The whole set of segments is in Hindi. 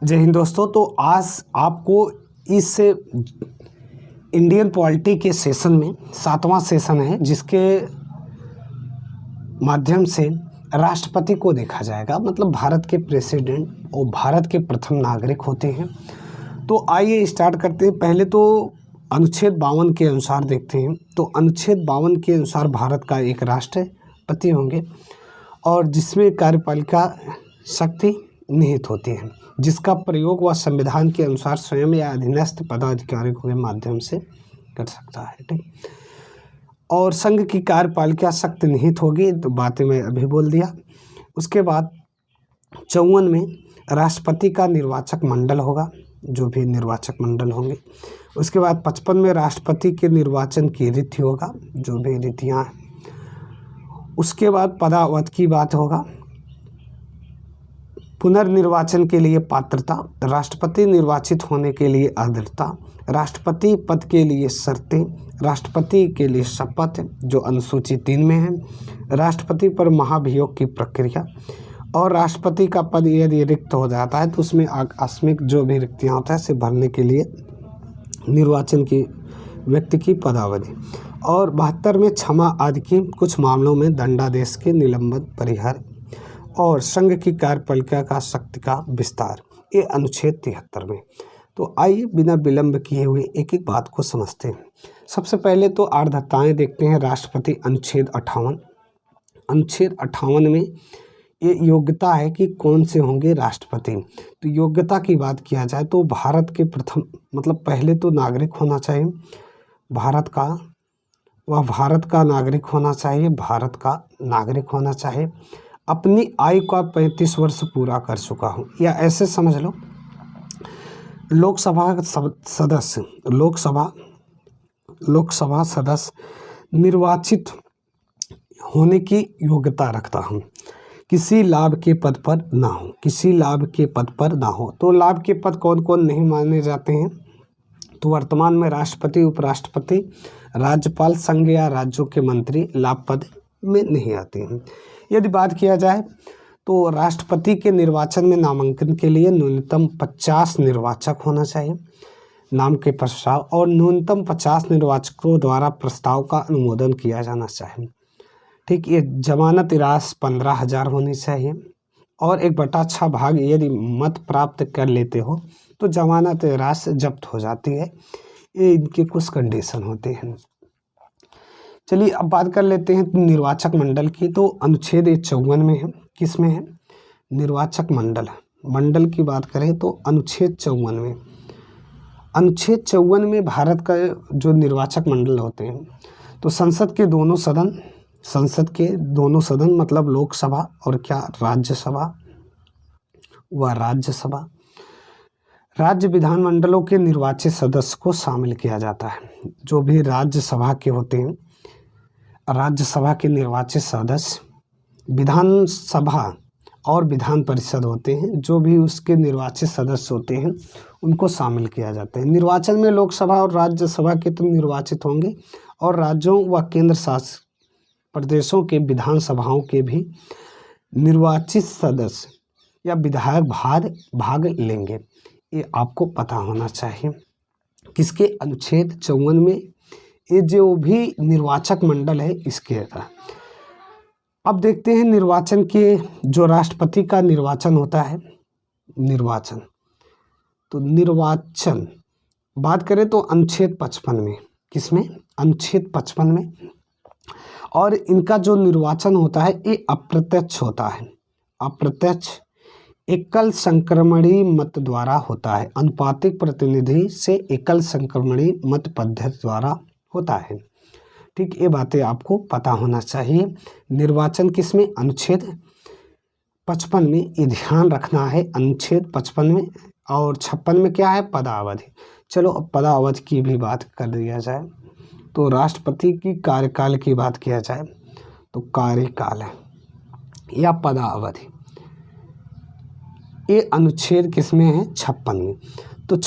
जय हिंद दोस्तों। तो आज आपको इस इंडियन पॉलिटी के सेशन में 7वां सेशन है, जिसके माध्यम से राष्ट्रपति को देखा जाएगा। मतलब भारत के प्रेसिडेंट और भारत के प्रथम नागरिक होते हैं। तो आइए स्टार्ट करते हैं। पहले तो अनुच्छेद 52 के अनुसार देखते हैं। तो अनुच्छेद 52 के अनुसार भारत का एक राष्ट्रपति होंगे और जिसमें कार्यपालिका शक्ति निहित होती है, जिसका प्रयोग वह संविधान के अनुसार स्वयं या अधीनस्थ पदाधिकारियों के माध्यम से कर सकता है। ठीक। और संघ की कार्यपालिका शक्ति निहित होगी, तो बातें मैं अभी बोल दिया। उसके बाद 54 में राष्ट्रपति का निर्वाचक मंडल होगा, जो भी निर्वाचक मंडल होंगे। उसके बाद 55 में राष्ट्रपति के निर्वाचन की रीति होगा, जो भी रीतियाँ हैं। उसके बाद पदावधि की बात होगा। पुनर्निर्वाचन के लिए पात्रता, राष्ट्रपति निर्वाचित होने के लिए अर्हता, राष्ट्रपति पद के लिए शर्तें, राष्ट्रपति के लिए शपथ जो अनुसूची 3 में है, राष्ट्रपति पर महाभियोग की प्रक्रिया, और राष्ट्रपति का पद यदि रिक्त हो जाता है तो उसमें आकस्मिक जो भी रिक्तियाँ होता है से भरने के लिए निर्वाचन की व्यक्ति की पदावधि, और 72 में क्षमा आदि की कुछ मामलों में दंडादेश के निलंबन परिहार, और संघ की कार्यपालिका का शक्ति का विस्तार, ये अनुच्छेद 73 में। तो आइए बिना विलंब किए हुए एक एक बात को समझते हैं। सबसे पहले तो अर्हताएँ देखते हैं। राष्ट्रपति अनुच्छेद 58। अनुच्छेद 58 में ये योग्यता है कि कौन से होंगे राष्ट्रपति। तो योग्यता की बात किया जाए तो भारत के प्रथम, मतलब पहले तो नागरिक होना चाहिए भारत का, वह भारत का नागरिक होना चाहिए, भारत का नागरिक होना चाहिए, अपनी आयु का 35 वर्ष पूरा कर चुका हूँ, या ऐसे समझ लो लोकसभा सदस्य, लोकसभा सदस्य निर्वाचित होने की योग्यता रखता हूँ, किसी लाभ के पद पर ना हो, किसी लाभ के पद पर ना हो। तो लाभ के पद कौन कौन नहीं माने जाते हैं? तो वर्तमान में राष्ट्रपति, उपराष्ट्रपति, राज्यपाल, संघ या राज्यों के मंत्री लाभ पद में नहीं आते हैं। यदि बात किया जाए तो राष्ट्रपति के निर्वाचन में नामांकन के लिए न्यूनतम 50 निर्वाचक होना चाहिए नाम के प्रस्ताव, और न्यूनतम 50 निर्वाचकों द्वारा प्रस्ताव का अनुमोदन किया जाना चाहिए। ठीक। ये जमानत राशि 15,000 होनी चाहिए, और 1/6 भाग यदि मत प्राप्त कर लेते हो तो जमानत राशि जब्त हो जाती है। ये इनके कुछ कंडीशन होते हैं। चलिए अब बात कर लेते हैं निर्वाचक मंडल की। तो अनुच्छेद 54 में है, किस में है? निर्वाचक मंडल। मंडल की बात करें तो अनुच्छेद 54 में, अनुच्छेद 54 में भारत का जो निर्वाचक मंडल होते हैं, तो संसद के दोनों सदन मतलब लोकसभा और क्या राज्यसभा, व राज्यसभा, राज्य विधानमंडलों के निर्वाचित सदस्य को शामिल किया जाता है। जो भी राज्यसभा के होते हैं, राज्यसभा के निर्वाचित सदस्य, विधानसभा और विधान परिषद होते हैं, जो भी उसके निर्वाचित सदस्य होते हैं उनको शामिल किया जाता है। निर्वाचन में लोकसभा और राज्यसभा के तो निर्वाचित होंगे, और राज्यों व केंद्र शासित प्रदेशों के विधानसभाओं के भी निर्वाचित सदस्य या विधायक भाग लेंगे। ये आपको पता होना चाहिए। किसके? अनुच्छेद 54 में ये जो भी निर्वाचक मंडल है इसके था। अब देखते हैं निर्वाचन के, जो राष्ट्रपति का निर्वाचन होता है, निर्वाचन, तो निर्वाचन बात करें तो अनुच्छेद 55 में, किसमें? अनुच्छेद 55 में। और इनका जो निर्वाचन होता है ये अप्रत्यक्ष होता है, अप्रत्यक्ष एकल संक्रमणी मत द्वारा होता है। अनुपातिक प्रतिनिधि से एकल संक्रमणी मत पद्धति द्वारा होता है। ठीक। ये बातें आपको पता होना चाहिए। निर्वाचन किसमें? अनुच्छेद 55 में। ये ध्यान रखना है, अनुच्छेद 55 में। और 56 में क्या है? पदावधि। चलो अब पदावधि की भी बात कर दिया जाए। तो राष्ट्रपति की कार्यकाल की बात किया जाए तो कार्यकाल है या पदावधि, ये अनुच्छेद किसमें है? 56 में। तो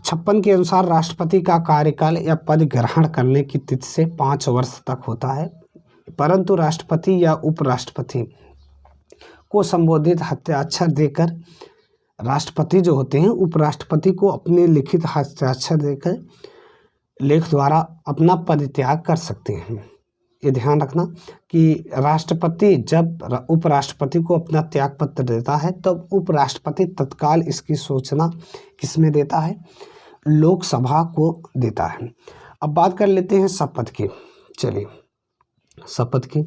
56 के अनुसार राष्ट्रपति का कार्यकाल या पद ग्रहण करने की तिथि से 5 वर्ष तक होता है, परंतु राष्ट्रपति या उपराष्ट्रपति को संबोधित हस्ताक्षर देकर राष्ट्रपति जो होते हैं उपराष्ट्रपति को अपने लिखित हस्ताक्षर देकर लेख द्वारा अपना परित्याग कर सकते हैं। ये ध्यान रखना कि राष्ट्रपति जब उपराष्ट्रपति को अपना त्याग पत्र देता है तब उपराष्ट्रपति तत्काल इसकी सूचना किसमें देता है, लोकसभा को देता है। अब बात कर लेते हैं शपथ की। चलिए शपथ की,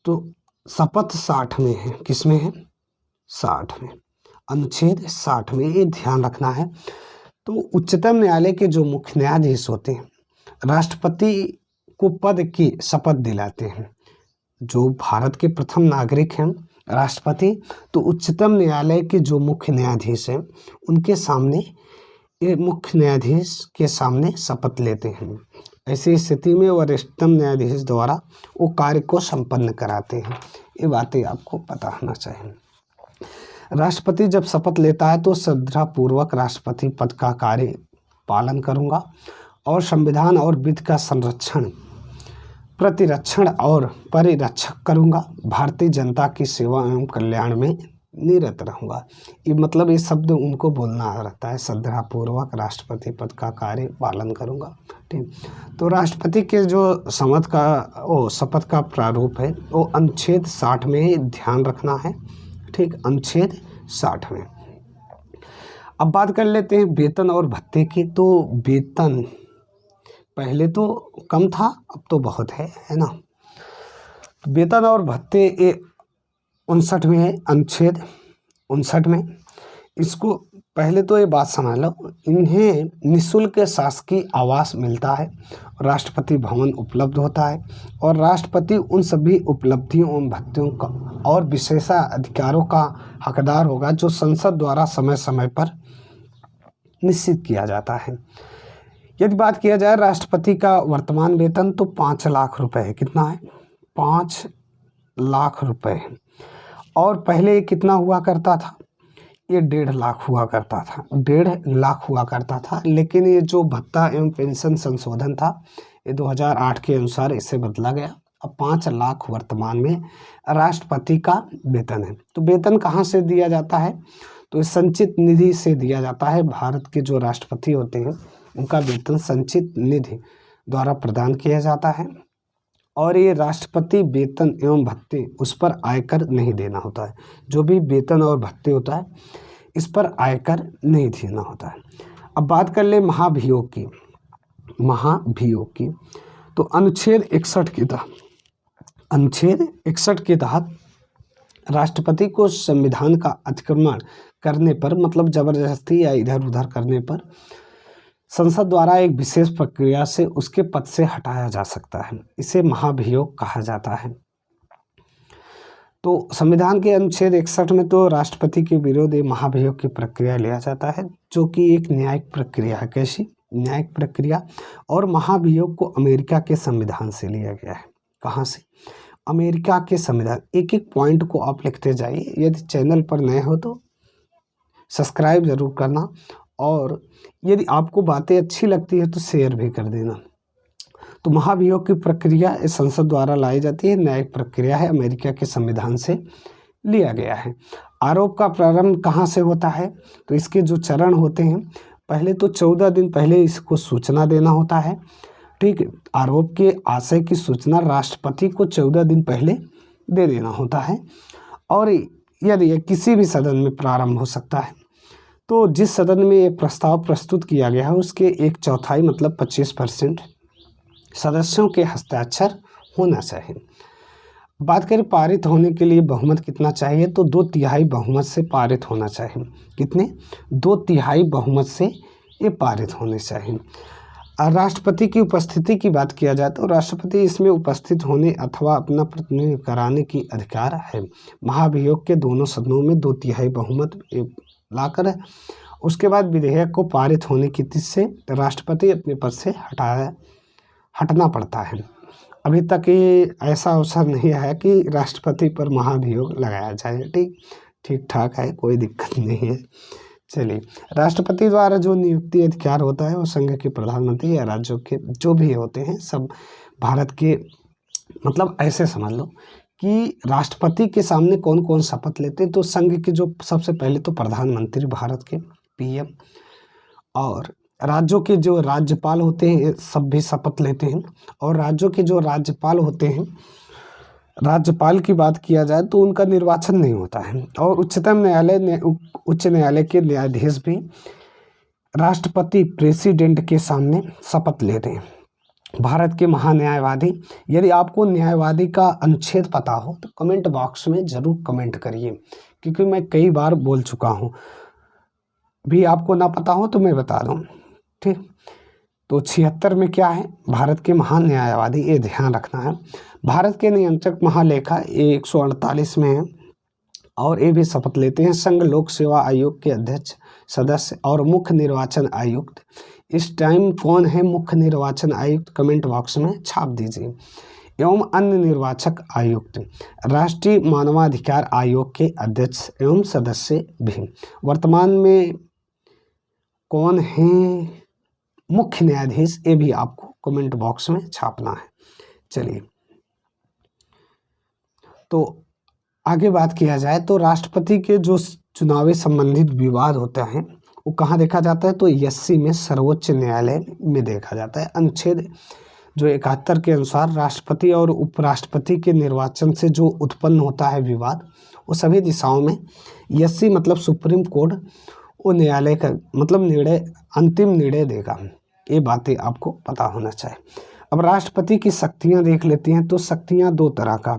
तो शपथ 60 में है, किसमें है, 60 में, अनुच्छेद 60 में, ये ध्यान रखना है। तो उच्चतम न्यायालय के जो मुख्य न्यायाधीश होते हैं राष्ट्रपति को पद की शपथ दिलाते हैं। जो भारत के प्रथम नागरिक हैं राष्ट्रपति, तो उच्चतम न्यायालय के जो मुख्य न्यायाधीश हैं उनके सामने, ये मुख्य न्यायाधीश के सामने शपथ लेते हैं। ऐसी स्थिति में वरिष्ठतम न्यायाधीश द्वारा वो कार्य को संपन्न कराते हैं। ये बातें आपको पता होना चाहिए। राष्ट्रपति जब शपथ लेता है तो श्रद्धापूर्वक राष्ट्रपति पद का कार्य पालन करूँगा और संविधान और विधि का संरक्षण, प्रतिरक्षण और परिरक्षक करूँगा, भारतीय जनता की सेवा एवं कल्याण में निरत रहूँगा। ये मतलब ये शब्द उनको बोलना रहता है, श्रद्धापूर्वक राष्ट्रपति पद का कार्य पालन करूँगा। ठीक, तो राष्ट्रपति के जो शपथ का प्रारूप है वो अनुच्छेद 60 में ध्यान रखना है। ठीक, अनुच्छेद 60 में। अब बात कर लेते हैं वेतन और भत्ते की। तो वेतन पहले तो कम था, अब तो बहुत है ना। वेतन और भत्ते ये 59 में है, अनुच्छेद 59 में। इसको पहले तो ये बात समझ लो, इन्हें निःशुल्क शासकीय आवास मिलता है, राष्ट्रपति भवन उपलब्ध होता है और राष्ट्रपति उन सभी उपलब्धियों एवं भत्तियों का और विशेषाधिकारों का हकदार होगा जो संसद द्वारा समय समय पर निश्चित किया जाता है। यदि बात किया जाए राष्ट्रपति का वर्तमान वेतन तो 5 लाख रुपए है। कितना है, 5 लाख रुपए। और पहले ये कितना हुआ करता था, ये 1.5 लाख हुआ करता था, 1.5 लाख हुआ करता था। लेकिन ये जो भत्ता एवं पेंशन संशोधन था ये 2008 के अनुसार इसे बदला गया। अब 5 लाख वर्तमान में राष्ट्रपति का वेतन है। तो वेतन कहाँ से दिया जाता है, तो संचित निधि से दिया जाता है। भारत के जो राष्ट्रपति होते हैं उनका वेतन संचित निधि द्वारा प्रदान किया जाता है और ये राष्ट्रपति वेतन एवं भत्ते उस पर आयकर नहीं देना होता है। जो भी वेतन और भत्ते होता है इस पर आयकर नहीं देना होता है। अब बात कर ले महाभियोग की। महाभियोग की तो अनुच्छेद 61 के तहत, अनुच्छेद 61 के तहत राष्ट्रपति को संविधान का अतिक्रमण करने पर, मतलब जबरदस्ती या इधर उधर करने पर संसद द्वारा एक विशेष प्रक्रिया से उसके पद से हटाया जा सकता है। इसे महाभियोग कहा जाता है। तो संविधान के अनुच्छेद 61 में तो राष्ट्रपति के विरोध महाभियोग की प्रक्रिया लिया जाता है, जो कि एक न्यायिक प्रक्रिया है। कैसी न्यायिक प्रक्रिया। और महाभियोग को अमेरिका के संविधान से लिया गया है। कहाँ से, अमेरिका के संविधान। एक एक पॉइंट को आप लिखते जाइए। यदि चैनल पर नए हो तो सब्सक्राइब जरूर करना और यदि आपको बातें अच्छी लगती है तो शेयर भी कर देना। तो महाभियोग की प्रक्रिया इस संसद द्वारा लाई जाती है, न्यायिक प्रक्रिया है, अमेरिका के संविधान से लिया गया है। आरोप का प्रारंभ कहाँ से होता है, तो इसके जो चरण होते हैं, पहले तो 14 दिन पहले इसको सूचना देना होता है। ठीक है, आरोप के आशय की सूचना राष्ट्रपति को 14 दिन पहले दे देना होता है। और यदि किसी भी सदन में प्रारंभ हो सकता है तो जिस सदन में ये प्रस्ताव प्रस्तुत किया गया है उसके 1/4 मतलब 25% सदस्यों के हस्ताक्षर होना चाहिए। बात करें पारित होने के लिए बहुमत कितना चाहिए, तो 2/3 बहुमत से पारित होना चाहिए। कितने, 2/3 बहुमत से ये पारित होने चाहिए। राष्ट्रपति की उपस्थिति की बात किया जाए तो राष्ट्रपति इसमें उपस्थित होने अथवा अपना प्रतिनिधित्व कराने की अधिकार है। महाभियोग के दोनों सदनों में 2/3 बहुमत लाकर उसके बाद विधेयक को पारित होने की तिथि से राष्ट्रपति अपने पद से हटना पड़ता है। अभी तक ये ऐसा अवसर नहीं है कि राष्ट्रपति पर महाभियोग लगाया जाए। ठीक ठाक है, कोई दिक्कत नहीं है। चलिए, राष्ट्रपति द्वारा जो नियुक्ति अधिकार होता है वो संघ के प्रधानमंत्री या राज्यों के जो भी होते हैं सब भारत के, मतलब ऐसे समझ लो कि राष्ट्रपति के सामने कौन कौन शपथ लेते हैं। तो संघ के जो सबसे पहले तो प्रधानमंत्री भारत के पीएम, और राज्यों के जो राज्यपाल होते हैं सब भी शपथ लेते हैं। और राज्यों के जो राज्यपाल होते हैं, राज्यपाल की बात किया जाए तो उनका निर्वाचन नहीं होता है। और उच्च न्यायालय के न्यायाधीश भी राष्ट्रपति प्रेसिडेंट के सामने शपथ लेते हैं। भारत के महान्यायवादी, यदि आपको न्यायवादी का अनुच्छेद पता हो तो कमेंट बॉक्स में ज़रूर कमेंट करिए, क्योंकि मैं कई बार बोल चुका हूँ। भी आपको ना पता हो तो मैं बता दूँ, ठीक। तो 76 में क्या है, भारत के महान न्यायवादी, ये ध्यान रखना है। भारत के नियंत्रक महालेखा ये 148 में है, और ये भी शपथ लेते हैं। संघ लोक सेवा आयोग के अध्यक्ष, सदस्य और मुख्य निर्वाचन आयुक्त। इस टाइम कौन है मुख्य निर्वाचन आयुक्त, कमेंट बॉक्स में छाप दीजिए। एवं अन्य निर्वाचक आयुक्त, राष्ट्रीय मानवाधिकार आयोग के अध्यक्ष एवं सदस्य भी। वर्तमान में कौन है मुख्य न्यायाधीश, ये भी आपको कमेंट बॉक्स में छापना है। चलिए, तो आगे बात किया जाए तो राष्ट्रपति के जो चुनाव संबंधित विवाद होता है वो कहाँ देखा जाता है, तो 80 में सर्वोच्च न्यायालय में देखा जाता है। अनुच्छेद जो 71 के अनुसार राष्ट्रपति और उपराष्ट्रपति के निर्वाचन से जो उत्पन्न होता है विवाद, वो सभी दिशाओं में 80 मतलब सुप्रीम कोर्ट वो न्यायालय का मतलब निर्णय, अंतिम निर्णय देगा। ये बातें आपको पता होना चाहिए। अब राष्ट्रपति की शक्तियाँ देख लेती हैं। तो शक्तियाँ दो तरह का,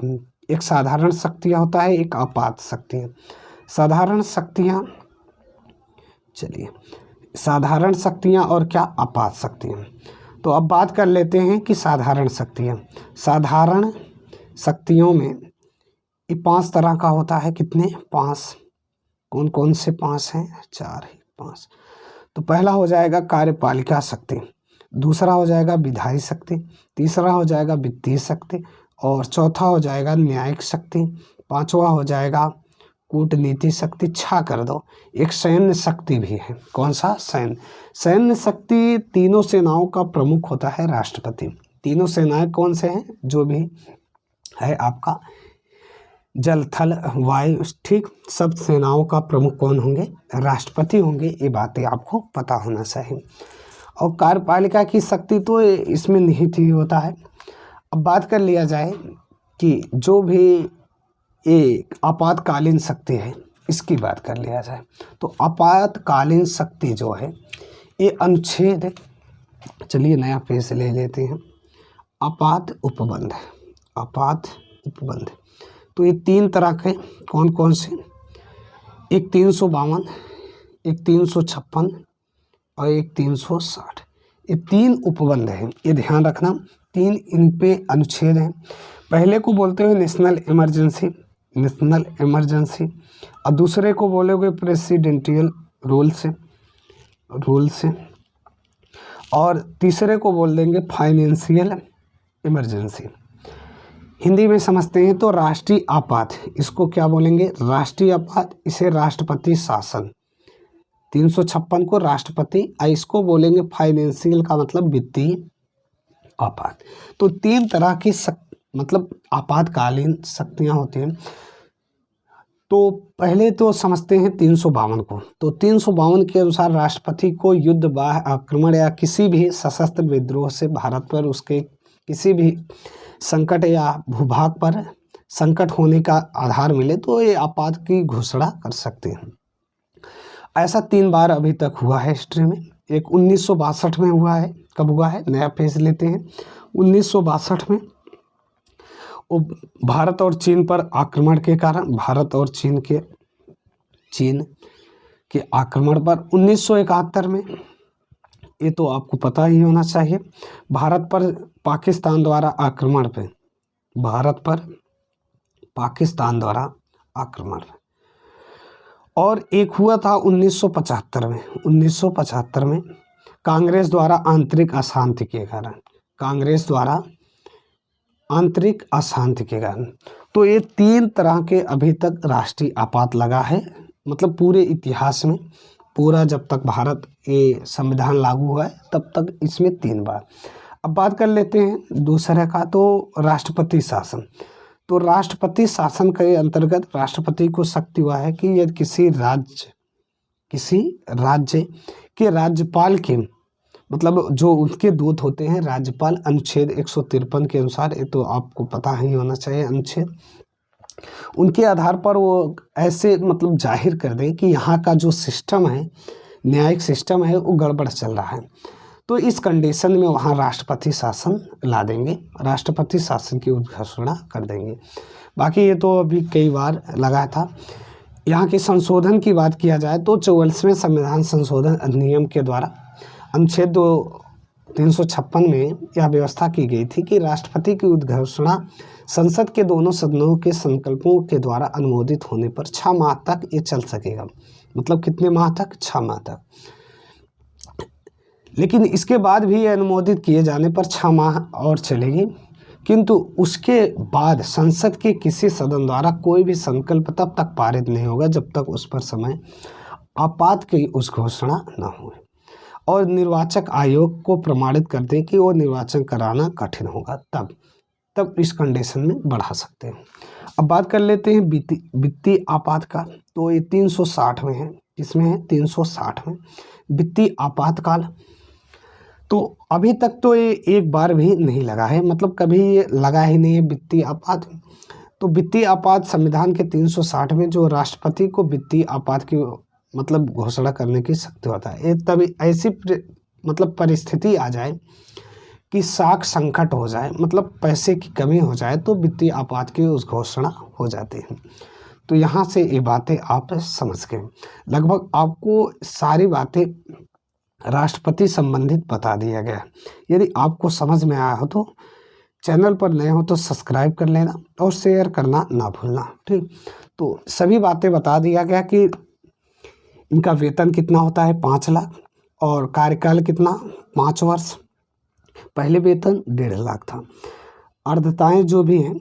एक साधारण शक्तियाँ होता है, एक आपात शक्तियाँ। साधारण शक्तियाँ, चलिए, साधारण शक्तियाँ और क्या आपात शक्तियाँ। तो अब बात कर लेते हैं कि साधारण शक्तियाँ। साधारण शक्तियों में ये 5 तरह का होता है। कितने? 5। कौन कौन से 5 हैं? 4 ही 5। तो पहला हो जाएगा कार्यपालिका शक्ति, दूसरा हो जाएगा विधायी शक्ति, तीसरा हो जाएगा वित्तीय शक्ति, और चौथा हो जाएगा न्यायिक शक्ति, पांचवा हो जाएगा कूटनीति शक्ति। छा कर दो, एक सैन्य शक्ति भी है। कौन सा? सैन्य शक्ति। तीनों सेनाओं का प्रमुख होता है राष्ट्रपति। तीनों सेनाएं कौन से हैं? जो भी है आपका जल, थल, वायु, ठीक, सब सेनाओं का प्रमुख कौन होंगे? राष्ट्रपति होंगे। ये बातें आपको पता होना चाहिए। और कार्यपालिका की शक्ति तो इसमें निहित ही होता है। अब बात कर लिया जाए कि जो भी एक आपातकालीन शक्ति है, इसकी बात कर लिया जाए तो आपातकालीन शक्ति जो है ये अनुच्छेद, चलिए नया पेज ले लेते हैं, आपात उपबंध। आपात उपबंध तो ये 3 तरह के कौन कौन से? एक 352, एक 356 और एक 360। ये 3 उपबंध हैं, ये ध्यान रखना। 3 इन पे अनुच्छेद हैं। पहले को बोलते हुए नेशनल इमरजेंसी, और दूसरे को बोलोगे प्रेसिडेंशियल रूल से, और तीसरे को बोल देंगे फाइनेंशियल इमरजेंसी। हिंदी में समझते हैं तो राष्ट्रीय आपात, इसको क्या बोलेंगे? राष्ट्रीय आपात। इसे राष्ट्रपति शासन, 356 को राष्ट्रपति, इसको बोलेंगे फाइनेंशियल का मतलब वित्तीय आपात। तो 3 तरह की मतलब आपातकालीन शक्तियाँ होती हैं। तो पहले तो समझते हैं 352 को। तो 352 के अनुसार राष्ट्रपति को युद्ध, बाह्य आक्रमण या किसी भी सशस्त्र विद्रोह से भारत पर उसके किसी भी संकट या भूभाग पर संकट होने का आधार मिले तो ये आपात की घोषणा कर सकते हैं। ऐसा 3 बार अभी तक हुआ है हिस्ट्री में। एक 1962 में हुआ है। कब हुआ है? नया पेज लेते हैं। 1962 में वो भारत और चीन पर आक्रमण के कारण, भारत और चीन के आक्रमण पर 1971 में, ये तो आपको पता ही होना चाहिए, भारत पर पाकिस्तान द्वारा आक्रमण पे, भारत पर पाकिस्तान द्वारा आक्रमण। और एक हुआ था 1975 में। 1975 में कांग्रेस द्वारा आंतरिक अशांति के कारण, कांग्रेस द्वारा आंतरिक अशांति के कारण। तो ये 3 तरह के अभी तक राष्ट्रीय आपात लगा है, मतलब पूरे इतिहास में, पूरा जब तक भारत ये संविधान लागू हुआ है तब तक इसमें 3 बार। अब बात कर लेते हैं दूसरे का, तो राष्ट्रपति शासन। तो राष्ट्रपति शासन के अंतर्गत राष्ट्रपति को शक्ति हुआ है कि यदि किसी राज्य के राज्यपाल के मतलब जो उनके दूत होते हैं राज्यपाल, अनुच्छेद 153 के अनुसार, ये तो आपको पता ही होना चाहिए अनुच्छेद, उनके आधार पर वो ऐसे मतलब जाहिर कर दें कि यहाँ का जो सिस्टम है, न्यायिक सिस्टम है, वो गड़बड़ चल रहा है, तो इस कंडीशन में वहाँ राष्ट्रपति शासन ला देंगे, राष्ट्रपति शासन की घोषणा कर देंगे। बाकी ये तो अभी कई बार लगा था। यहाँ के संशोधन की बात किया जाए तो 44वें संविधान संशोधन अधिनियम के द्वारा अनुच्छेद 356 में यह व्यवस्था की गई थी कि राष्ट्रपति की उद्घोषणा संसद के दोनों सदनों के संकल्पों के द्वारा अनुमोदित होने पर 6 माह तक ये चल सकेगा। मतलब कितने माह तक? 6 माह तक। लेकिन इसके बाद भी अनुमोदित किए जाने पर 6 माह और चलेगी, किंतु उसके बाद संसद के किसी सदन द्वारा कोई भी संकल्प तब तक पारित नहीं होगा जब तक उस पर समय आपात की उस घोषणा न हो और निर्वाचक आयोग को प्रमाणित कर दे कि वो निर्वाचन कराना कठिन होगा, तब इस कंडीशन में बढ़ा सकते हैं। अब बात कर लेते हैं वित्तीय आपातकाल। तो ये 360 में है, इसमें है 360 में वित्तीय आपातकाल। तो अभी तक तो ये एक बार भी नहीं लगा है, मतलब कभी ये लगा ही नहीं है वित्तीय आपात। तो वित्तीय आपात संविधान के 360 में जो राष्ट्रपति को वित्तीय आपात की मतलब घोषणा करने की शक्ति होता है। तभी ऐसी मतलब परिस्थिति आ जाए कि साख संकट हो जाए, मतलब पैसे की कमी हो जाए, तो वित्तीय आपात की उस घोषणा हो जाती है। तो यहाँ से ये बातें आप समझ गए। लगभग आपको सारी बातें राष्ट्रपति संबंधित बता दिया गया। यदि आपको समझ में आया हो तो चैनल पर नए हो तो सब्सक्राइब कर लेना और शेयर करना ना भूलना, ठीक। तो सभी बातें बता दिया गया कि इनका वेतन कितना होता है 5 लाख और कार्यकाल कितना 5 वर्ष। पहले वेतन 1.5 लाख था। अर्धताएं जो भी हैं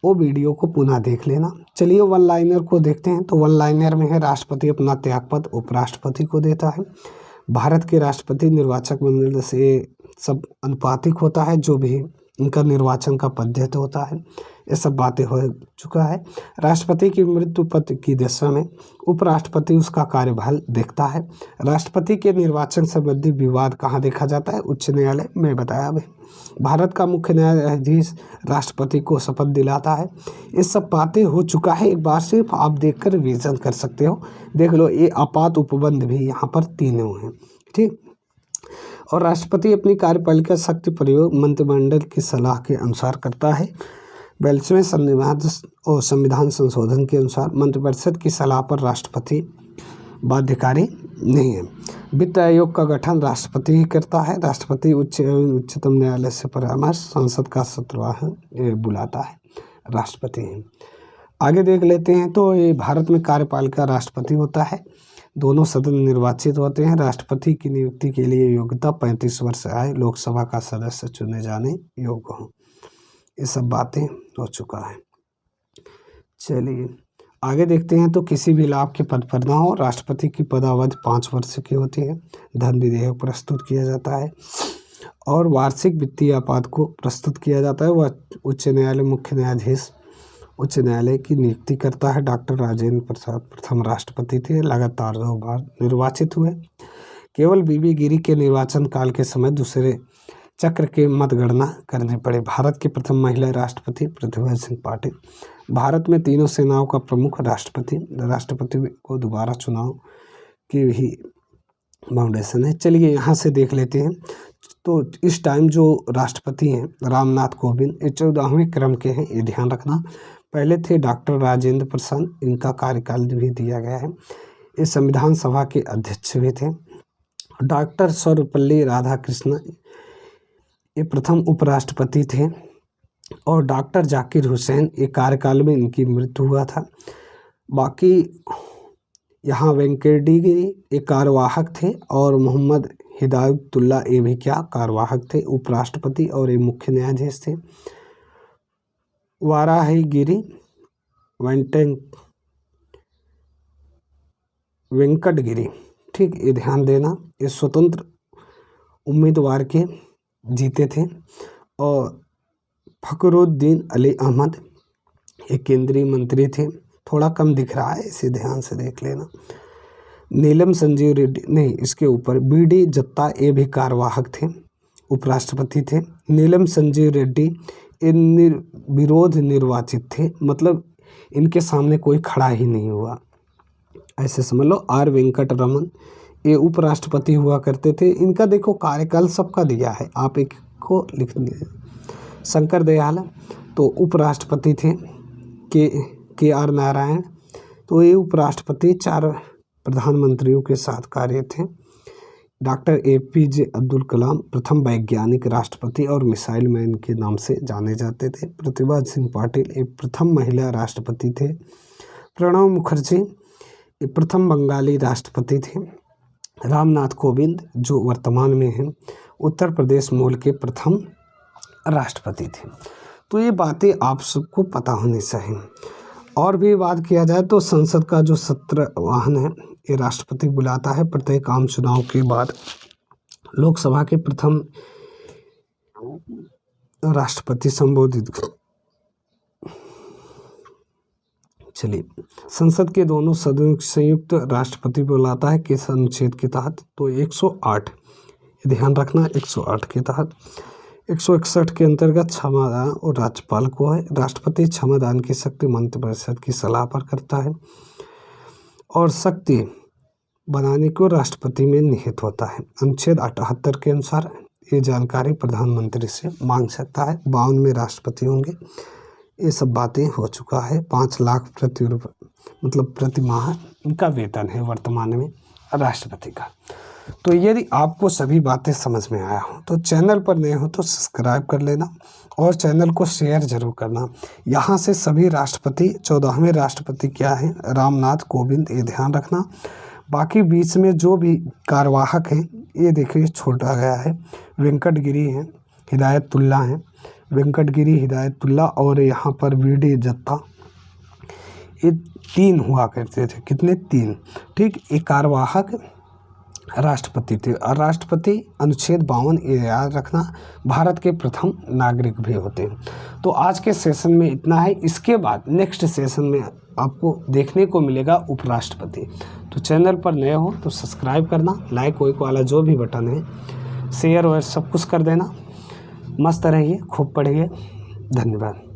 वो वीडियो को पुनः देख लेना। चलिए वन लाइनर को देखते हैं। तो वन लाइनर में है राष्ट्रपति अपना त्यागपत्र उपराष्ट्रपति को देता है। भारत के राष्ट्रपति निर्वाचक मंडल से सब अनुपातिक होता है, जो भी इनका निर्वाचन का पद्धति होता है, ये सब बातें हो चुका है। राष्ट्रपति की मृत्यु पत्र की दशा में उपराष्ट्रपति उसका कार्यभार देखता है। राष्ट्रपति के निर्वाचन संबंधी विवाद कहाँ देखा जाता है? उच्च न्यायालय में बताया अभी। भारत का मुख्य न्यायाधीश राष्ट्रपति को शपथ दिलाता है। ये सब बातें हो चुका है, एक बार सिर्फ आप देखकर रिवीजन कर सकते हो। देख लो, ये आपात उपबंध भी यहाँ पर तीनों हैं, ठीक। और राष्ट्रपति अपनी कार्यपालिका शक्ति प्रयोग मंत्रिमंडल की सलाह के अनुसार करता है। 42वें संविधान संशोधन के अनुसार मंत्रिपरिषद की सलाह पर राष्ट्रपति बाध्यकारी नहीं है। वित्त आयोग का गठन राष्ट्रपति ही करता है। राष्ट्रपति उच्चतम न्यायालय से परामर्श संसद का सत्रवाहन बुलाता है, राष्ट्रपति है। आगे देख लेते हैं। तो ये भारत में कार्यपालिका राष्ट्रपति होता है। दोनों सदन निर्वाचित होते हैं। राष्ट्रपति की नियुक्ति के लिए योग्यता 35 वर्ष आए, लोकसभा का सदस्य चुने जाने योग्य हो। ये सब बातें हो चुका है। चलिए आगे देखते हैं। तो किसी भी लाभ के पद पर न हो। राष्ट्रपति की पदावधि 5 वर्ष की होती है। धन विधेयक प्रस्तुत किया जाता है और वार्षिक वित्तीय आपात को प्रस्तुत किया जाता है। वह उच्च न्यायालय मुख्य न्यायाधीश उच्च न्यायालय की नियुक्ति करता है। डॉक्टर राजेंद्र प्रसाद प्रथम राष्ट्रपति थे, लगातार 2 बार निर्वाचित हुए। केवल बीबी गिरी के निर्वाचन काल के समय दूसरे चक्र के मतगणना करने पड़े। भारत की प्रथम महिला राष्ट्रपति प्रतिभा सिंह पाटिल। भारत में तीनों सेनाओं का प्रमुख राष्ट्रपति को दोबारा चुनाव की भी फाउंडेशन है। चलिए यहाँ से देख लेते हैं। तो इस टाइम जो राष्ट्रपति हैं रामनाथ कोविंद, ये 14वें क्रम के हैं, ये ध्यान रखना। पहले थे डॉक्टर राजेंद्र प्रसाद, इनका कार्यकाल भी दिया गया है। ये संविधान सभा के अध्यक्ष भी थे। डॉक्टर सर्वपल्ली राधाकृष्णन ये प्रथम उपराष्ट्रपति थे और डॉक्टर जाकिर हुसैन ये कार्यकाल में इनकी मृत्यु हुआ था। बाकी यहाँ वेंकटेगिरी गिरी ये कार्यवाहक थे और मोहम्मद हिदायतुल्ला ये भी क्या कार्यवाहक थे, उपराष्ट्रपति, और ये मुख्य न्यायाधीश थे। वाराहगिरी वेंकटगिरी, ठीक, ये ध्यान देना। ये स्वतंत्र उम्मीदवार के जीते थे। और फखरुद्दीन अली अहमद ये केंद्रीय मंत्री थे, थोड़ा कम दिख रहा है, इसे ध्यान से देख लेना। नीलम संजीव रेड्डी, नहीं इसके ऊपर बीडी जत्ता, ये भी कार्यवाहक थे, उपराष्ट्रपति थे। नीलम संजीव रेड्डी ये विरोध निर्वाचित थे, मतलब इनके सामने कोई खड़ा ही नहीं हुआ, ऐसे समझ लो। आर वेंकट रमन ये उपराष्ट्रपति हुआ करते थे, इनका देखो कार्यकाल सबका दिया है, आप एक को लिख दीजिए। शंकर दयाल तो उपराष्ट्रपति थे, के आर नारायण तो ये उपराष्ट्रपति, 4 प्रधानमंत्रियों के साथ कार्य थे। डॉक्टर APJ अब्दुल कलाम प्रथम वैज्ञानिक राष्ट्रपति और मिसाइल मैन के नाम से जाने जाते थे। प्रतिभा सिंह पाटिल एक प्रथम महिला राष्ट्रपति थे। प्रणब मुखर्जी ये प्रथम बंगाली राष्ट्रपति थे। रामनाथ कोविंद जो वर्तमान में हैं उत्तर प्रदेश मूल के प्रथम राष्ट्रपति थे। तो ये बातें आप सबको पता होनी चाहिए। और भी बात किया जाए तो संसद का जो सत्र वाहन है ये राष्ट्रपति बुलाता है। प्रत्येक आम चुनाव के बाद लोकसभा के प्रथम राष्ट्रपति संबोधित, चलिए संसद के दोनों सदनों संयुक्त राष्ट्रपति बुलाता है किस अनुच्छेद के तहत, तो 108, ध्यान रखना 108 के तहत। 161 के अंतर्गत क्षमादान और राज्यपाल को है। राष्ट्रपति क्षमादान की शक्ति मंत्रिपरिषद की सलाह पर करता है और शक्ति बनाने को राष्ट्रपति में निहित होता है। अनुच्छेद 78 के अनुसार ये जानकारी प्रधानमंत्री से मांग सकता है। 52 में राष्ट्रपति होंगे, ये सब बातें हो चुका है। 5 लाख प्रति माह इनका वेतन है वर्तमान में राष्ट्रपति का। तो यदि आपको सभी बातें समझ में आया हो तो चैनल पर नए हो तो सब्सक्राइब कर लेना और चैनल को शेयर जरूर करना। यहाँ से सभी राष्ट्रपति 14वें राष्ट्रपति क्या हैं, रामनाथ कोविंद, ये ध्यान रखना। बाकी बीच में जो भी कार्यवाहक हैं ये देखिए छोटा गया है, वेंकटगिरी हैं, हिदायतुल्ला हैं, वेंकटगिरी, हिदायतुल्ला और यहाँ पर बीडी जत्ता, ये 3 हुआ करते थे। कितने? 3। ठीक, ये कार्यवाहक राष्ट्रपति थे। और राष्ट्रपति अनुच्छेद 52 ये याद रखना भारत के प्रथम नागरिक भी होते हैं। तो आज के सेशन में इतना है। इसके बाद नेक्स्ट सेशन में आपको देखने को मिलेगा उपराष्ट्रपति। तो चैनल पर नए हो तो सब्सक्राइब करना, लाइक वाला जो भी बटन है शेयर और सब कुछ कर देना। मस्त रहिए, खूब पढ़िए। धन्यवाद।